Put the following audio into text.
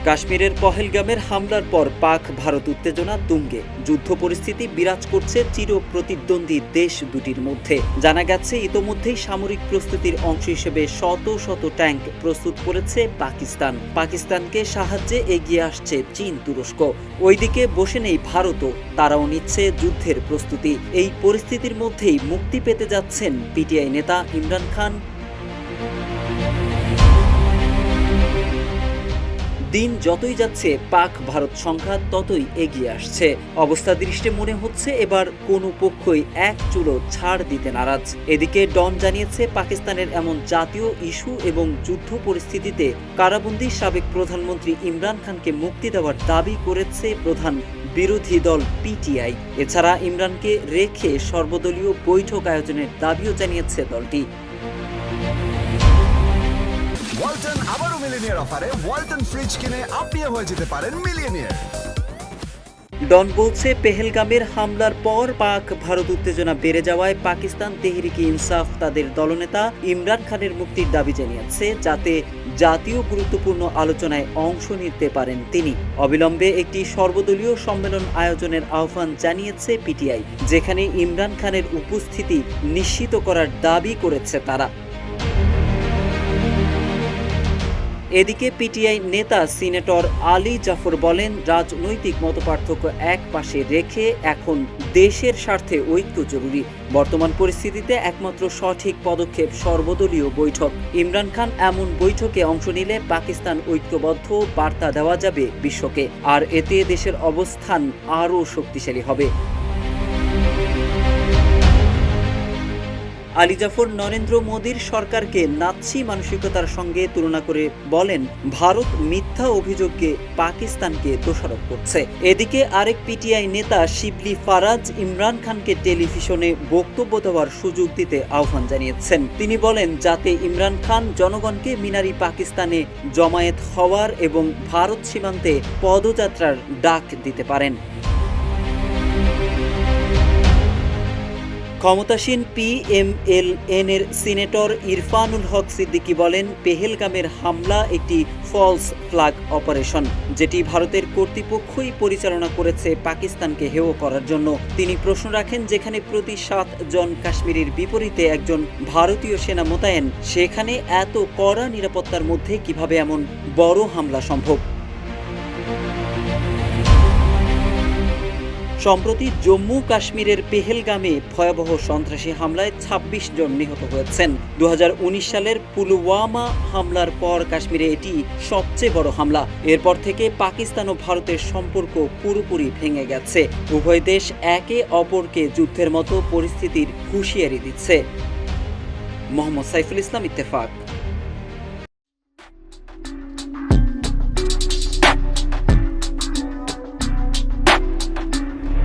কাশ্মীরের পহেলগামের হামলার পর পাক ভারত উত্তেজনা তুঙ্গে। যুদ্ধ পরিস্থিতি বিরাজ করছে চির প্রতিদ্বন্দ্বী দেশ দুটির মধ্যে। জানা গেছে ইতোমধ্যেই সামরিক প্রস্তুতির অংশ হিসেবে শত শত ট্যাঙ্ক প্রস্তুত করেছে পাকিস্তানকে সাহায্যে এগিয়ে আসছে চীন, তুরস্ক। ওইদিকে বসে নেই ভারতও, তারাও নিচ্ছে যুদ্ধের প্রস্তুতি। এই পরিস্থিতির মধ্যেই মুক্তি পেতে যাচ্ছেন পিটিআই নেতা ইমরান খান। দিন যতই যাচ্ছে পাক ভারত সংঘাত ততই এগিয়ে আসছে। অবস্থা দৃষ্টে মনে হচ্ছে এবার কোনো পক্ষই এক চুলো ছাড় দিতে নারাজ। এদিকে ডন জানিয়েছে পাকিস্তানের এমন জাতীয় ইস্যু এবং যুদ্ধ পরিস্থিতিতে কারাবন্দী সাবেক প্রধানমন্ত্রী ইমরান খানকে মুক্তি দেওয়ার দাবি করেছে প্রধান বিরোধী দল পিটিআই। এছাড়া ইমরানকে রেখে সর্বদলীয় বৈঠক আয়োজনের দাবিও জানিয়েছে দলটি। ওয়ালটন আবারও মিলিয়নিয়ার অফারে ওয়ালটন ফ্রিজ কিনে আপনিও হয়ে যেতে পারেন মিলিয়নিয়ার। ডন বলছে পেহেলগামের হামলার পর পাক ভারত উত্তেজনা বেড়ে যাওয়ায় পাকিস্তান তেহরিকে ইনসাফ তাদের দলনেতা ইমরান খানের মুক্তির দাবি জানিয়েছে, যাতে জাতীয় গুরুত্বপূর্ণ আলোচনায় অংশ নিতে পারেন তিনি। অবিলম্বে একটি সর্বদলীয় সম্মেলন আয়োজনের আহ্বান জানিয়েছে পিটিআই, যেখানে ইমরান খানের উপস্থিতি নিশ্চিত করার দাবি করেছে তারা। এদিকে পিটিআই নেতা সিনেটর আলী জাফর বলেন, রাজনৈতিক মতপার্থক্য এক পাশে রেখে এখন দেশের স্বার্থে ঐক্য জরুরি। বর্তমান পরিস্থিতিতে একমাত্র সঠিক পদক্ষেপ সর্বদলীয় বৈঠক। ইমরান খান এমন বৈঠকে অংশ নিলে পাকিস্তান ঐক্যবদ্ধ বার্তা দেওয়া যাবে বিশ্বকে, আর এতে দেশের অবস্থান আরও শক্তিশালী হবে। আলী জাফর নরেন্দ্র মোদীর সরকারকে নাৎসি মানসিকতার সঙ্গে তুলনা করে বলেন, ভারত মিথ্যা অভিযোগকে পাকিস্তানকে দোষারোপ করছে। এদিকে আরেক পিটিআই নেতা শিবলি ফারাজ ইমরান খানকে টেলিভিশনে বক্তব্য দেওয়ার সুযোগ দিতে আহ্বান জানিয়েছেন। তিনি বলেন, যাতে ইমরান খান জনগণকে মিনারি পাকিস্তানে জমায়েত হওয়ার এবং ভারত সীমান্তে পদযাত্রার ডাক দিতে পারেন। ক্ষমতাসীন পিএমএলএন এর সিনেটর ইরফানুল হক সিদ্দিকী বলেন, পেহেলগামের হামলা একটি ফলস ফ্ল্যাগ অপারেশন, যেটি ভারতের কর্তৃপক্ষই পরিচালনা করেছে পাকিস্তানকে হেয় করার জন্য। তিনি প্রশ্ন রাখেন, যেখানে প্রতি 7 জন কাশ্মীরির বিপরীতে একজন ভারতীয় সেনা মোতায়েন, সেখানে এত কড়া নিরাপত্তার মধ্যে কিভাবে এমন বড় হামলা সম্ভব? সম্প্রতি জম্মু কাশ্মীরের পেহেলগামে ভয়াবহ সন্ত্রাসী হামলায় 26 জন নিহত হয়েছেন। 2019 সালের পুলওয়ামা হামলার পর কাশ্মীরে এটি সবচেয়ে বড় হামলা। এরপর থেকে পাকিস্তান ও ভারতের সম্পর্ক পুরোপুরি ভেঙে গেছে। উভয় দেশ একে অপরকে যুদ্ধের মতো পরিস্থিতির হুঁশিয়ারি দিচ্ছে। মোহাম্মদ সাইফুল ইসলাম, ইত্তেফাক।